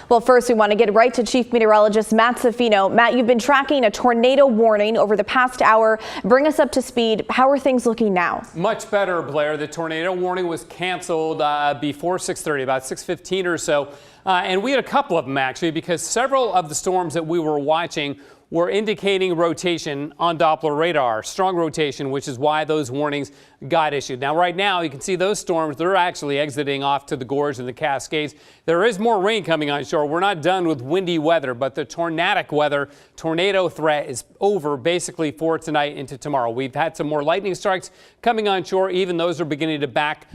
Well, first we want to get right to Chief Meteorologist Matt Safino. Matt, you've been tracking a tornado warning over the past hour. Bring us up to speed. How are things looking now? Much better, Blair. The tornado warning was canceled before 6:30, about 6:15 or so. And we had a couple of them, actually, because several of the storms that we were watching were indicating rotation on Doppler radar, strong rotation, which is why those warnings got issued. Now, right now, you can see those storms, they're actually exiting off to the gorge and the Cascades. There is more rain coming on shore. We're not done with windy weather, but the tornadic weather, tornado threat is over basically for tonight into tomorrow. We've had some more lightning strikes coming on shore. Even those are beginning to back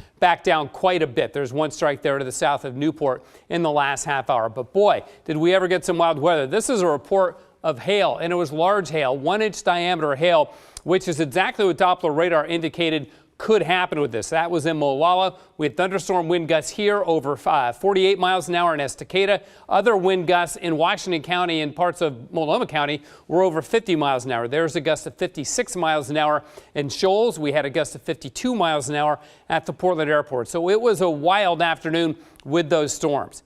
down quite a bit. There's one strike there to the south of Newport in the last half hour. But boy, did we ever get some wild weather. This is a report of hail, and it was large hail, 1-inch diameter hail, which is exactly what Doppler radar indicated could happen with this. That was in Molalla. We had thunderstorm wind gusts here over 48 miles an hour in Estacada. Other wind gusts in Washington County and parts of Multnomah County were over 50 miles an hour. There's a gust of 56 miles an hour in Shoals. We had a gust of 52 miles an hour at the Portland airport. So it was a wild afternoon with those storms.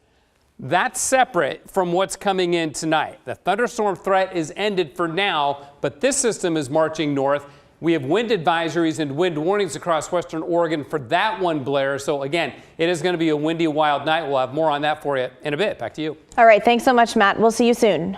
That's separate from what's coming in tonight. The thunderstorm threat is ended for now, but this system is marching north. We have wind advisories and wind warnings across western Oregon for that one, Blair. So again, it is going to be a windy, wild night. We'll have more on that for you in a bit. Back to you. All right. Thanks so much, Matt. We'll see you soon.